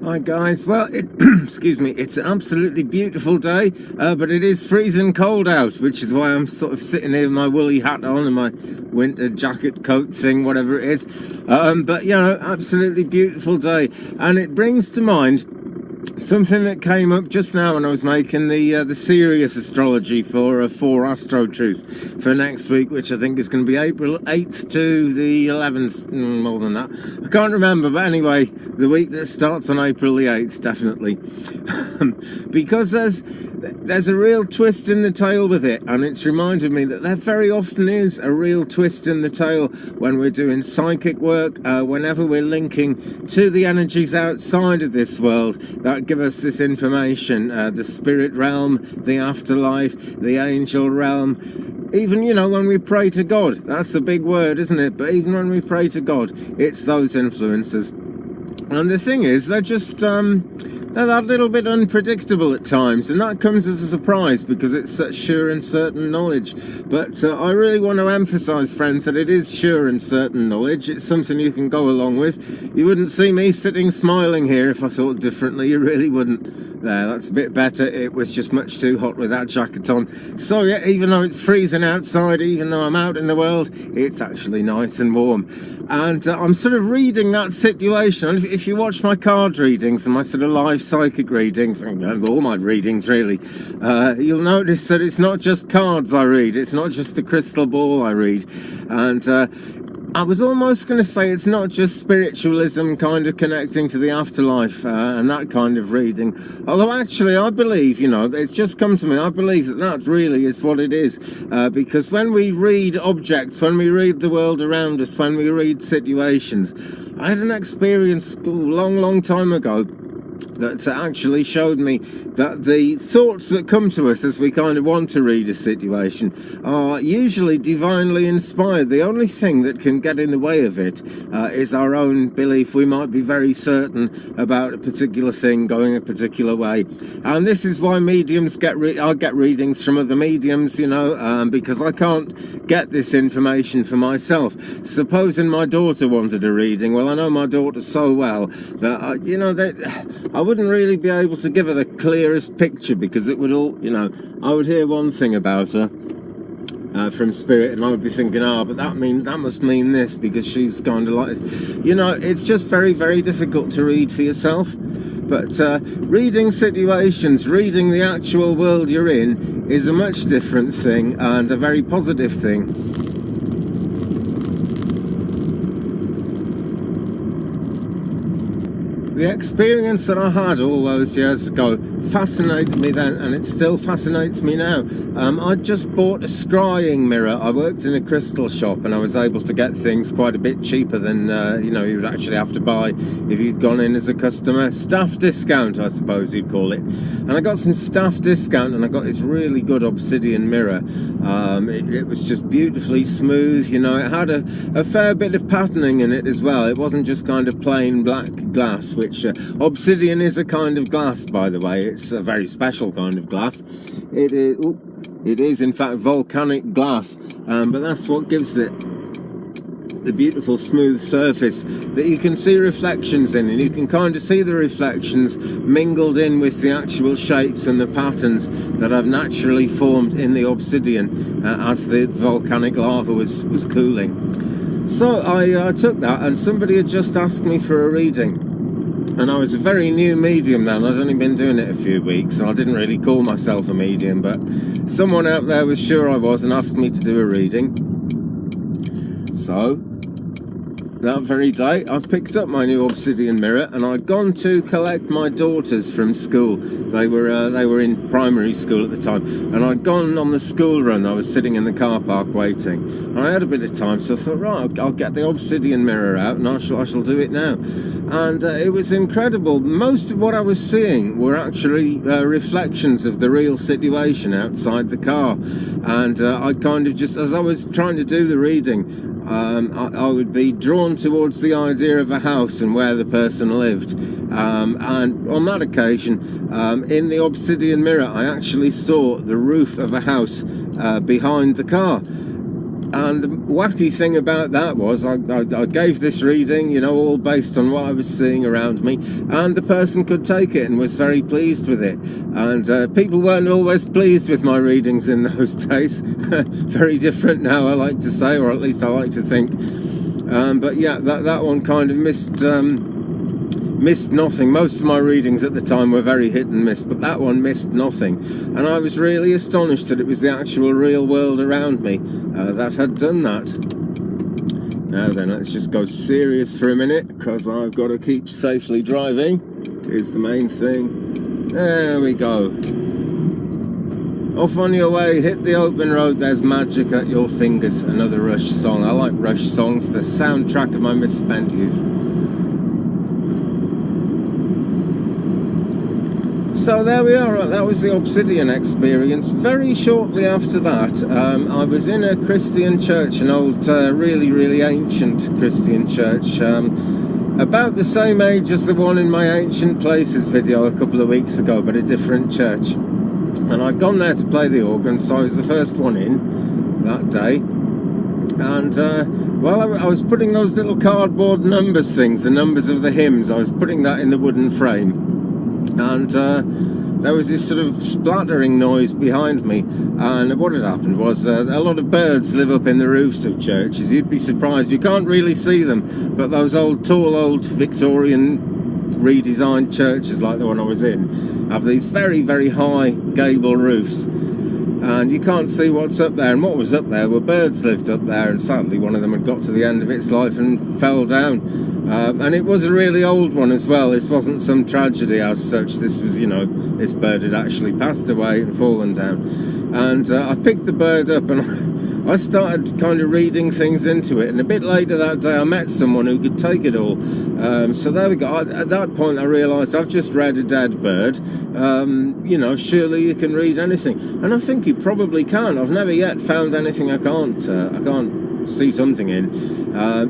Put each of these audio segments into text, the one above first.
Hi guys, well, excuse me, it's an absolutely beautiful day, but it is freezing cold out, which is why I'm sort of sitting here with my woolly hat on and my winter jacket coat thing, whatever it is. But, you know, absolutely beautiful day, and it brings to mind something that came up just now when I was making the serious astrology for Astro Truth for next week, which I think is going to be April 8th to the 11th, more than that. I can't remember, but anyway, the week that starts on April the 8th, definitely. Because there's a real twist in the tail with it, and it's reminded me that there very often is a real twist in the tail when we're doing psychic work, whenever we're linking to the energies outside of this world that give us this information, the spirit realm, the afterlife, the angel realm. Even, you know, when we pray to God, that's the big word, isn't it? But even when we pray to God, it's those influences. And the thing is, they're just, they're that little bit unpredictable at times, and that comes as a surprise because it's such sure and certain knowledge. But I really want to emphasise, friends, that it is sure and certain knowledge. It's something you can go along with. You wouldn't see me sitting smiling here if I thought differently. You really wouldn't. There, that's a bit better. It was just much too hot with that jacket on. So yeah, even though it's freezing outside, even though I'm out in the world, it's actually nice and warm. And I'm sort of reading that situation. If you watch my card readings and my sort of live psychic readings, and all my readings really, you'll notice that it's not just cards I read. It's not just the crystal ball I read. And I was almost going to say it's not just spiritualism kind of connecting to the afterlife and that kind of reading. Although actually I believe, you know, it's just come to me, I believe that really is what it is. Because when we read objects, when we read the world around us, when we read situations, I had an experience a long time ago that actually showed me that the thoughts that come to us as we kind of want to read a situation are usually divinely inspired. The only thing that can get in the way of it is our own belief. We might be very certain about a particular thing going a particular way, and this is why mediums I get readings from other mediums, you know, because I can't get this information for myself. Supposing my daughter wanted a reading, well, I know my daughter so well that you know, that I wouldn't really be able to give her the clearest picture, because it would all, you know, I would hear one thing about her from spirit, and I would be thinking, but that must mean this, because she's kind of like this. You know, it's just very, very difficult to read for yourself. But reading situations, reading the actual world you're in, is a much different thing, and a very positive thing. The experience that I had all those years ago fascinated me then, and it still fascinates me now. I just bought a scrying mirror. I worked in a crystal shop, and I was able to get things quite a bit cheaper than you know, you would actually have to buy if you'd gone in as a customer. Staff discount, I suppose you'd call it. And I got some staff discount, and I got this really good obsidian mirror. It was just beautifully smooth, you know. It had a fair bit of patterning in it as well. It wasn't just kind of plain black glass, which obsidian is a kind of glass, by the way. It's a very special kind of glass. It is in fact volcanic glass, but that's what gives it the beautiful smooth surface that you can see reflections in, and you can kind of see the reflections mingled in with the actual shapes and the patterns that have naturally formed in the obsidian as the volcanic lava was cooling. So I took that, and somebody had just asked me for a reading. And I was a very new medium then. I'd only been doing it a few weeks, and I didn't really call myself a medium, but someone out there was sure I was and asked me to do a reading. So that very day I picked up my new obsidian mirror, and I'd gone to collect my daughters from school. They were in primary school at the time, and I'd gone on the school run. I was sitting in the car park waiting, and I had a bit of time, so I thought, right, I'll get the obsidian mirror out, and I shall do it now. And it was incredible. Most of what I was seeing were actually reflections of the real situation outside the car. And I kind of just, as I was trying to do the reading, I would be drawn towards the idea of a house and where the person lived. And on that occasion, in the obsidian mirror, I actually saw the roof of a house behind the car. And the wacky thing about that was I gave this reading, you know, all based on what I was seeing around me, and the person could take it and was very pleased with it. And people weren't always pleased with my readings in those days. Very different now, I like to say, or at least I like to think. But yeah, that one kind of missed nothing. Most of my readings at the time were very hit and miss, but that one missed nothing. And I was really astonished that it was the actual real world around me that had done that. Now then, let's just go serious for a minute, because I've got to keep safely driving. Is the main thing. There we go. Off on your way, hit the open road, there's magic at your fingers. Another Rush song. I like Rush songs, the soundtrack of my misspent youth. So there we are, that was the Obsidian experience. Very shortly after that, I was in a Christian church, an old, really ancient Christian church, about the same age as the one in my Ancient Places video a couple of weeks ago, but a different church. And I'd gone there to play the organ, so I was the first one in that day. And well, I was putting those little cardboard numbers things, the numbers of the hymns, I was putting that in the wooden frame. And there was this sort of splattering noise behind me, and what had happened was a lot of birds live up in the roofs of churches. You'd be surprised, you can't really see them, but those tall old Victorian redesigned churches like the one I was in have these very high gable roofs, and you can't see what's up there. And what was up there were birds lived up there, and sadly one of them had got to the end of its life and fell down. And it was a really old one as well. This wasn't some tragedy as such. This was, you know, this bird had actually passed away and fallen down. And I picked the bird up and I started kind of reading things into it. And a bit later that day, I met someone who could take it all. So there we go. At that point, I realised I've just read a dead bird. You know, surely you can read anything. And I think you probably can. I've never yet found anything I can't see something in.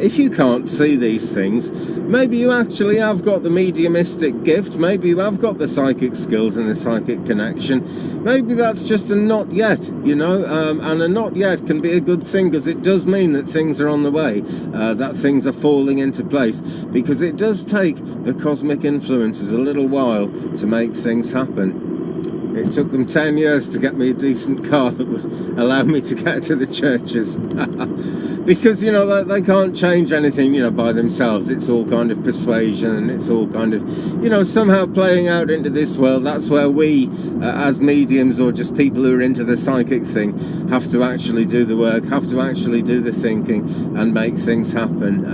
If you can't see these things, maybe you actually have got the mediumistic gift, maybe you have got the psychic skills and the psychic connection. Maybe that's just a not yet, you know, and a not yet can be a good thing, because it does mean that things are on the way, that things are falling into place, because it does take the cosmic influences a little while to make things happen. It took them 10 years to get me a decent car that would allow me to get to the churches. Because, you know, they can't change anything, you know, by themselves. It's all kind of persuasion, and it's all kind of, you know, somehow playing out into this world. That's where we, as mediums or just people who are into the psychic thing, have to actually do the work, have to actually do the thinking and make things happen.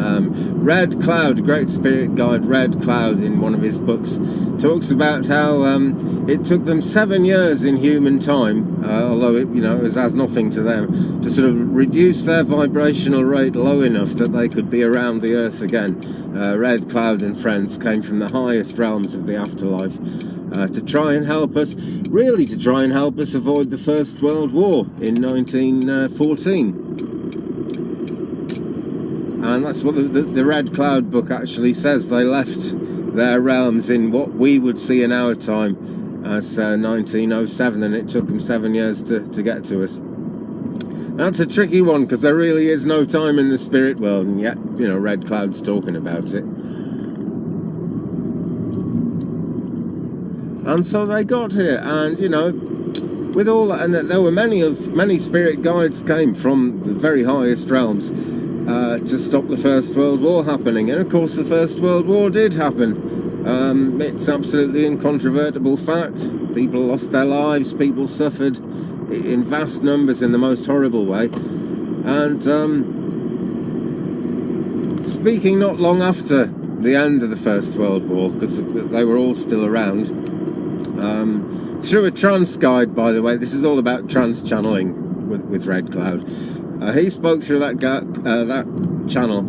Red Cloud, great spirit guide Red Cloud, in one of his books, talks about how it took them 7 years in human time, although it, you know, it was as nothing to them, to sort of reduce their vibrational rate low enough that they could be around the earth again. Red Cloud and friends came from the highest realms of the afterlife to try and help us, really to try and help us avoid the First World War in 1914. And that's what the Red Cloud book actually says. They left their realms in what we would see in our time as 1907, and it took them 7 years to get to us. That's a tricky one, because there really is no time in the spirit world, and yet, you know, Red Cloud's talking about it. And so they got here, and, you know, with all that, and there were many spirit guides came from the very highest realms to stop the First World War happening. And of course the First World War did happen. It's absolutely incontrovertible fact. People lost their lives, people suffered in vast numbers in the most horrible way. And speaking not long after the end of the First World War, because they were all still around, through a trance guide, by the way, this is all about trance channeling with Red Cloud. He spoke through that channel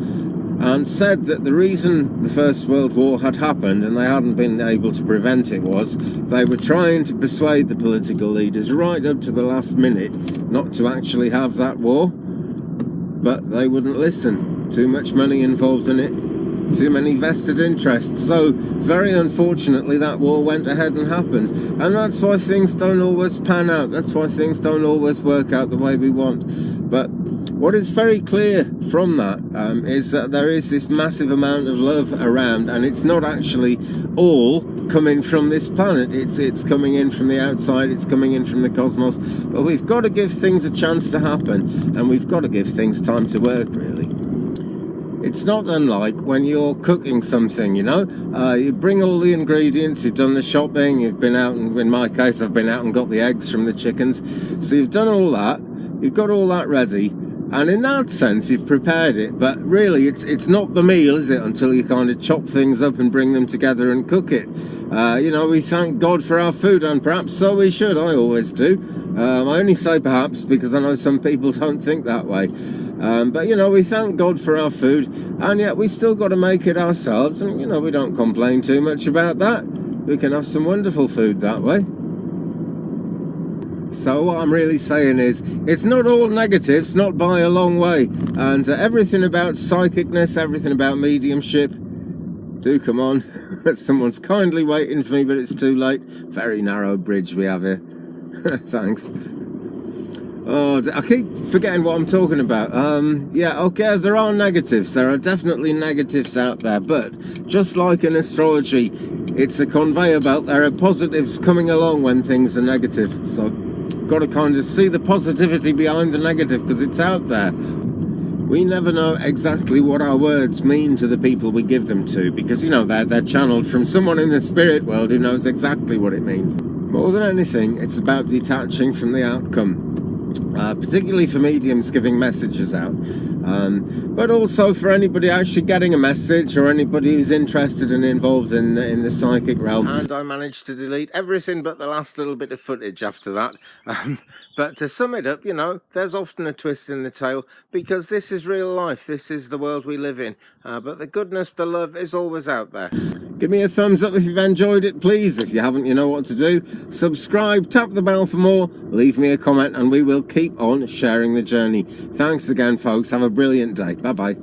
and said that the reason the First World War had happened and they hadn't been able to prevent it was they were trying to persuade the political leaders right up to the last minute not to actually have that war, but they wouldn't listen. Too much money involved in it, too many vested interests. So very unfortunately that war went ahead and happened, and that's why things don't always pan out. That's why things don't always work out the way we want. But What is very clear from that is that there is this massive amount of love around, and it's not actually all coming from this planet. It's coming in from the outside, it's coming in from the cosmos. But we've got to give things a chance to happen, and we've got to give things time to work, really. It's not unlike when you're cooking something, you know. You bring all the ingredients, you've done the shopping, you've been out, and in my case I've been out and got the eggs from the chickens. So you've done all that, you've got all that ready, and in that sense you've prepared it. But really it's not the meal, is it, until you kind of chop things up and bring them together and cook it. You know, we thank God for our food, and perhaps so we should. I always do. I only say perhaps because I know some people don't think that way. But, you know, we thank God for our food, and yet we still got to make it ourselves, and, you know, we don't complain too much about that. We can have some wonderful food that way. So what I'm really saying is, it's not all negatives, not by a long way, and everything about psychicness, everything about mediumship, do come on. Someone's kindly waiting for me, but it's too late. Very narrow bridge we have here. Thanks. Oh, I keep forgetting what I'm talking about. Yeah, okay, there are negatives. There are definitely negatives out there. But just like in astrology, it's a conveyor belt. There are positives coming along when things are negative. So, got to kind of see the positivity behind the negative, because it's out there. We never know exactly what our words mean to the people we give them to, because, you know, they're channeled from someone in the spirit world who knows exactly what it means. More than anything, it's about detaching from the outcome. Particularly for mediums giving messages out, but also for anybody actually getting a message, or anybody who's interested and involved in the psychic realm. And I managed to delete everything but the last little bit of footage after that. But to sum it up, you know, there's often a twist in the tale, because this is real life, this is the world we live in, but the goodness, the love is always out there. Give me a thumbs up if you've enjoyed it, please. If you haven't, you know what to do. Subscribe, tap the bell for more, leave me a comment, and we will keep on sharing the journey. Thanks again, folks. Have a brilliant day. Bye-bye.